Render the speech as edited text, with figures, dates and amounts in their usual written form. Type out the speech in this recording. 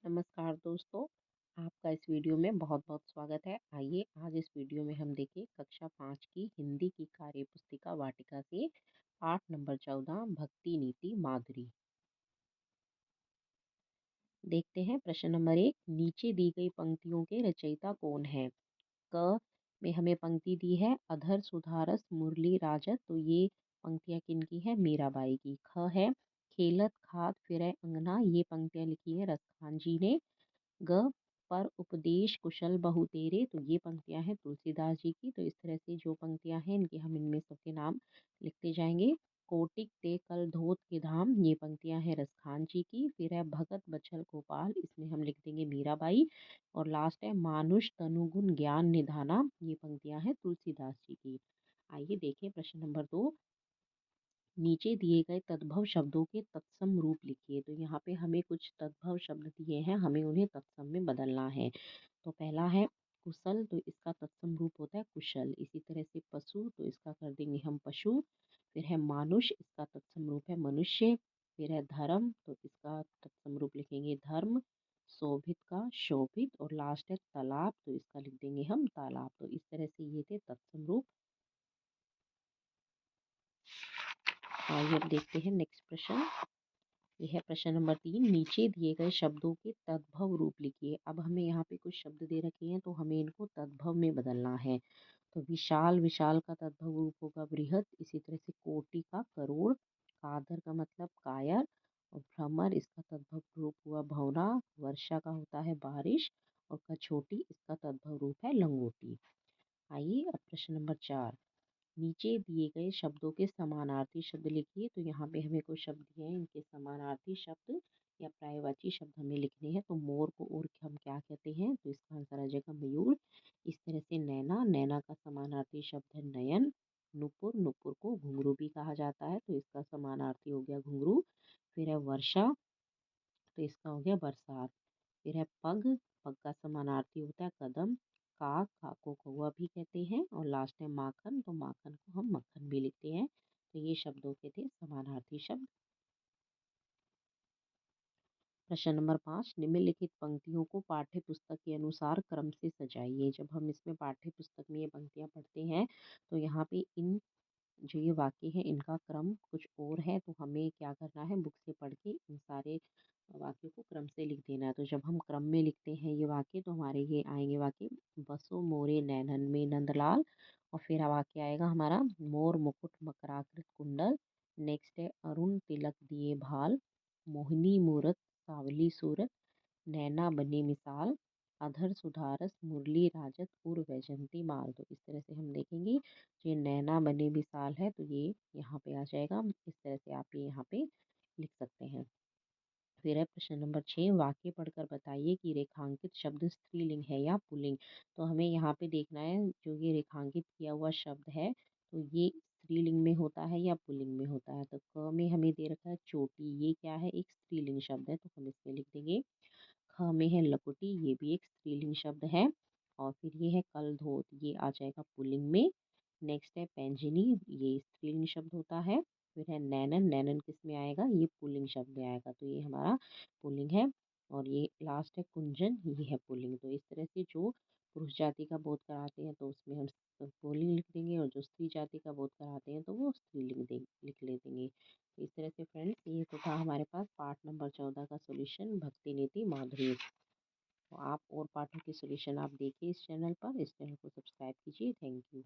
नमस्कार दोस्तों, आपका इस वीडियो में बहुत-बहुत स्वागत है। आइए आज इस वीडियो में हम देखें कक्षा 5 की हिंदी की कार्य पुस्तिका वाटिका से पाठ नंबर 14 भक्ति नीति माधुरी। देखते हैं प्रश्न नंबर 1। नीचे दी गई पंक्तियों के रचयिता कौन है? क में हमें पंक्ति दी है अधर सुधारस मुरली राजत, तो ये पंक्तियां किनकी है? मीराबाई की। ख है खेलत खात फिरै अंगना, ये पंक्तियां लिखी है रसखान जी ने। ग पर उपदेश कुशल बहु तेरे, तो ये पंक्तियां हैं तुलसीदास जी की। तो इस तरह से जो पंक्तियां हैं इनके हम इनमें सबके नाम लिखते जाएंगे। कोटिक ते कल धोत के धाम, ये पंक्तियां हैं रसखान जी की। फिर है भगत बचल गोपाल, इसमें हम लिख देंगे मीराबाई। और लास्ट है मानुष तनुगुण ज्ञान निधाना, ये पंक्तियां हैं तुलसीदास जी की। आइए देखें प्रश्न नंबर 2। नीचे दिए गए तद्भव शब्दों के तत्सम रूप लिखिए। तो यहाँ पे हमें कुछ तद्भव शब्द दिए हैं, हमें उन्हें तत्सम में बदलना है। तो पहला है कुशल, तो इसका तत्सम रूप होता है कुशल। इसी तरह से पशु, तो इसका कर देंगे हम पशु। फिर है मानुष, इसका तत्सम रूप है मनुष्य। फिर है धर्म, तो इसका तत्सम रूप लिखेंगे धर्म। शोभित का शोभित। और लास्ट है तालाब, तो इसका लिख देंगे हम तालाब। तो इस तरह से ये थे तत्सम रूप। आइए अब देखते हैं नेक्स्ट प्रश्न। यह है प्रश्न नंबर 3। नीचे दिए गए शब्दों के तद्भव रूप लिखिए। अब हमें यहाँ पे कुछ शब्द दे रखे हैं, तो हमें इनको तद्भव में बदलना है। तो विशाल, विशाल का तद्भव रूप होगा बृहत। इसी तरह से कोटि का करोड़। कादर का मतलब कायर। और भ्रमर, इसका तद्भव रूप हुआ भंवरा। वर्षा का होता है बारिश। और कछोटी, इसका तद्भव रूप है लंगोटी। आइए अब प्रश्न नंबर 4। नीचे दिए गए शब्दों के समानार्थी शब्द लिखिए। तो यहाँ पे हमें कुछ शब्द दिए हैं, इनके समानार्थी शब्द या पर्यायवाची शब्द हमें लिखने हैं। तो मोर को और हम क्या कहते हैं? तो इसका आंसर आ जाएगा मयूर। इस तरह से नैना, नैना का समानार्थी शब्द है नयन। नुपुर, नुपुर को घुंघरू भी कहा जाता है, तो इसका समानार्थी हो गया घुंघरू। फिर है वर्षा, तो इसका हो गया बरसात। फिर है पग, पग का समानार्थी होता है कदम। काक, काक को कौवा भी कहते हैं। और लास्ट है माखन, तो माखन को हम मक्खन भी लिखते हैं। तो ये शब्दों के थे समानार्थी शब्द। प्रश्न नंबर 5। निम्नलिखित पंक्तियों को पाठ्य पुस्तक के अनुसार क्रम से सजाइए। जब हम इसमें पाठ्य पुस्तक में ये पंक्तियां पढ़ते हैं, तो यहाँ पे इन जो ये वाक्य है इनका क्रम कुछ और है। तो हमें क्या करना है, बुक से पढ़ के इन सारे वाक्यों को क्रम से लिख देना है। तो जब हम क्रम में लिखते हैं ये वाक्य, तो हमारे ये आएंगे वाक्य बसो मोरे नैनन में नंदलाल। और फिर वाक्य आएगा हमारा मोर मुकुट मकराकृत कुंडल। नेक्स्ट है अरुण तिलक दिए भाल। मोहिनी मूरत सावली सूरत। नैना बनी मिसाल। अधर सुधारस मुरली राजत उर वैजंती माल। तो इस तरह से हम देखेंगे ये नैना बनी मिसाल है, तो ये यहाँ पे आ जाएगा। इस तरह से आप ये यहाँ पे लिख सकते हैं। फिर है प्रश्न नंबर 6। वाक्य पढ़कर बताइए कि रेखांकित शब्द स्त्रीलिंग है या पुल्लिंग। तो हमें यहाँ पे देखना है जो ये रेखांकित किया हुआ शब्द है, तो ये स्त्रीलिंग में होता है या पुल्लिंग में होता है। तो क में हमें दे रखा है चोटी, ये क्या है? एक स्त्रीलिंग शब्द है, तो हम इसमें लिख देंगे। ख में है लकुटी, ये भी एक स्त्रीलिंग शब्द है। और फिर ये है कलधोत, ये आ जाएगा पुल्लिंग में। नेक्स्ट है पैंजनी, ये स्त्रीलिंग शब्द होता है। फिर है नैनन, नैनन किस में आएगा? ये पुल्लिंग शब्द में आएगा, तो ये हमारा पुल्लिंग है। और ये लास्ट है कुंजन, ये है पुल्लिंग। तो इस तरह से जो पुरुष जाति का बोध कराते हैं तो उसमें हम पुल्लिंग लिख देंगे, और जो स्त्री जाति का बोध कराते हैं तो वो स्त्रीलिंग लिख ले देंगे। तो इस तरह से फ्रेंड्स ये तो था हमारे पास पार्ट नंबर 14 का सोल्यूशन भक्ति नीति माधुरी। तो आप और पाठों के सोल्यूशन आप देखिए इस चैनल पर। इस चैनल को सब्सक्राइब कीजिए। Thank you.